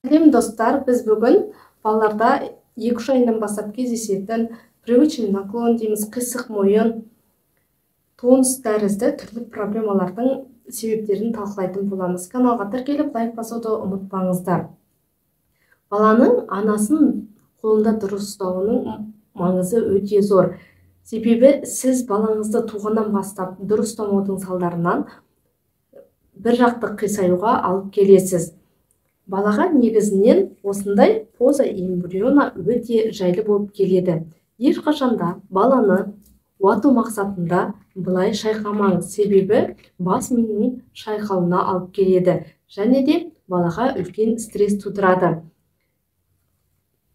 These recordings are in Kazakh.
Сәлем достар, біз бүгін балаларда 2-3 айынан бастап кездесетін привычный наклон дейміз, қисық мойын, тонус тәрізді түрлі проблемалардың себептерін талқылайтын боламыз. Каналға тіркеліп лайк басуды ұмытпаңыздар. Баланың анасын қолында дұрыс ұстауының маңызы өте зор. Себебі сіз балаңызды туғаннан бастап дұрыс ұстамаудың салдарынан бір жақты қисаюға алып келесіз. Балаға негізінен осындай поза эмбриона өте жайлы болып келеді. Ешқашанда баланы уату мақсатында былай шайқамаңыз, себебі бас миының шайқалуына алып келеді және де балаға үлкен стресс тудырады.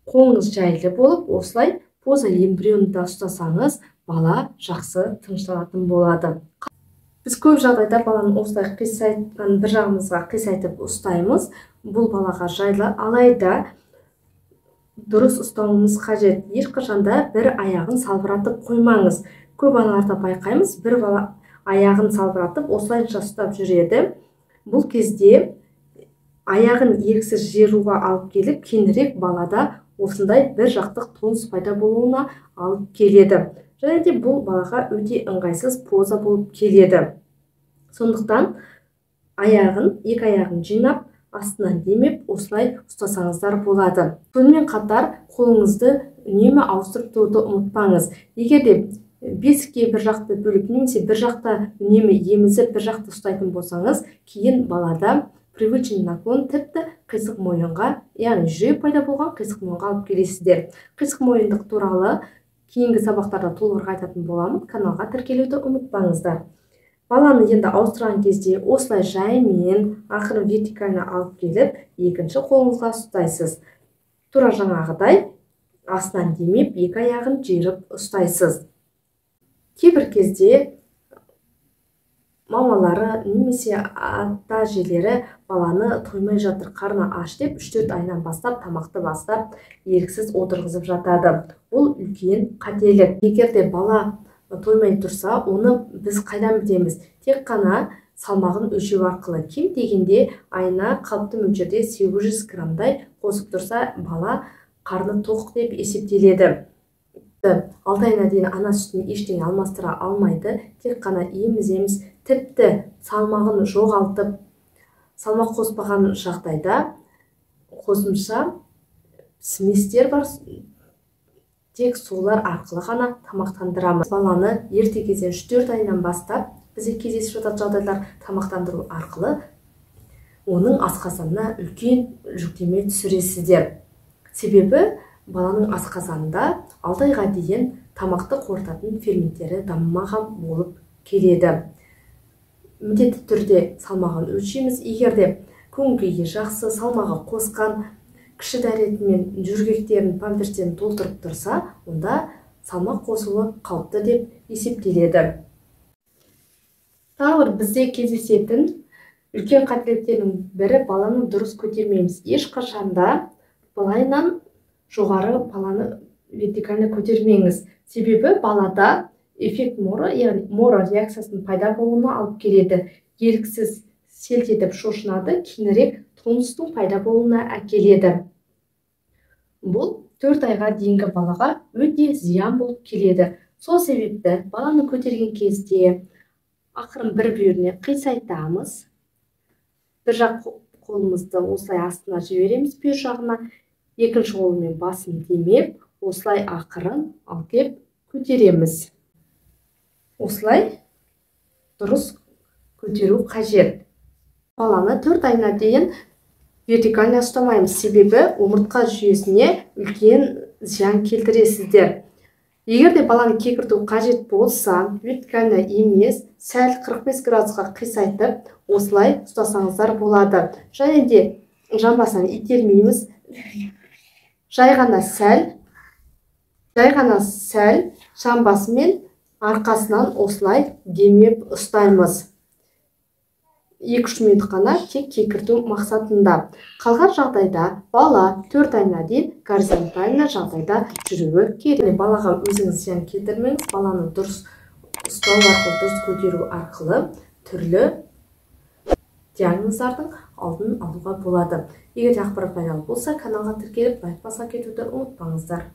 Қолыңыз жайлы болып, осылай поза эмбрионда ұстасаңыз, бала жақсы тынышталатын болады. Біз көп жағдайда баланы осылай қисайтқан бір жағымызға қисайтып ұстаймыз. Бұл балаға жайлы, алайда дұрыс ұстауымыз қажет. Ешқашанда бір аяғын салбыратып қоймаңыз. Көп аналарда байқаймыз, бір бала аяғын салбыратып осылайша ұстап жүреді. Бұл кезде аяғын еріксіз жируға алып келіп, кейінірек балада осындай бір жақтық тонус пайда болуына алып келеді. Және де бұл балаға өте ыңғайсыз поза болып келеді. Сондықтан екі аяғын жинап, астынан демеп, осылай ұстасаңыздар болады. Сонымен қатар қолыңызды үнемі ауыстырып тұруды ұмытпаңыз. Егер де бесікке бір жақты бөліп, немесе бір жақта үнемі емізіп, бір жақты ұстайтын болсаңыз, кейін балада привычный наклон тіпті қисық мойынға, яғни жүрек пайда болған қисық мойынға алып келесіздер. Қисық мойындық туралы кейінгі сабақтарда толығырақ айтатын боламын. Каналға тіркелуді ұмытпаңыздар. Баланы енді ауыстырған кезде осылай жаймен, ақырын вертикально алып келіп, екінші қолыңызға ұстайсыз. Тура жаңағыдай астынан демеп, екі аяғын жиырып ұстайсыз. Кейбір кезде мамалары немесе ата-әжелері баланы тоймай жатыр, қарны аш деп 3-4 айынан бастап тамақты бастап еріксіз отырғызып жатады. Бұл үлкен қателік. Егер де бала тоймай тұрса, оны біз қайдан білеміз? Тек қана салмағын өлшеу арқылы. Кем дегенде айына қалыпты мөлшерде 800 граммдай қосып тұрса, бала қарны тоқ деп есептеледі. 6 айына дейін ана сүтін ештеңе алмастыра алмайды. Тек қана еміземіз. Тіпті салмағын жоғалтып, салмақ қоспаған жағдайда қосымша сместер бар. Тек солар арқылы ғана тамақтандырамыз. Баланы ерте кезден 3-4 айынан бастап бізге кездесіп жататын жағдайлар тамақтандыру арқылы оның асқазанына үлкен жүктеме түсіресіздер. Себебі баланың асқазанында 6 айға дейін тамақты қорытатын ферменттері дамымаған болып келеді. Міндетті түрде салмағын өлшейміз. Егер де көңіл-күйге жақсы, салмағы қосқан, кіші дәретімен жүргектерін, памперстерін толтырып тұрса, онда салмақ қосуы қауіпті деп есептеледі. Тағы бір бізде кездесетін үлкен қателіктердің бірі баланы дұрыс көтермейміз. Ешқашанда былайынан жоғары баланы вертикально көтермеңіз. Себебі балада эффект Мора, яғни Мора реакциясының пайда болуына алып келеді. Еріксіз селт етіп шошынады, кейінірек тонустың пайда болуына әкеледі. Бұл 4 айға дейінгі балаға өте зиян болып келеді. Сол себепті баланы көтерген кезде ақырын бір бүйіріне қисайтамыз. Бір жақ қолымызды осылай астына жібереміз бүйір жағына, екінші қолымен басын демеп, осылай ақырын алып келіп көтереміз. Осылай дұрыс көтеру қажет. Баланы 4 айына дейін вертикально ұстамаймыз, себебі омыртқа жүйесіне үлкен зиян келтіресіздер. Егер де баланы кекірту қажет болса, вертикально емес, сәл 45 градусқа қисайтып, осылай ұстасаңыздар болады. Және де жамбасынан итермейміз. Жай ғана сәл жамбасымен арқасынан осылай демеп ұстаймыз. 2-3 минут қана тек кекірту мақсатында. Қалған жағдайда бала 4 айына дейін горизонтально жағдайда жүруі керек. Балаға өзіңіз зиян келтірмеңіз. Баланы дұрыс ұстау арқылы, дұрыс көтеру арқылы түрлі диагноздардың алдын алуға болады. Егер ақпарат пайдалы болса, каналға тіркеліп лайк басқа кетуді ұмытпаңыздар.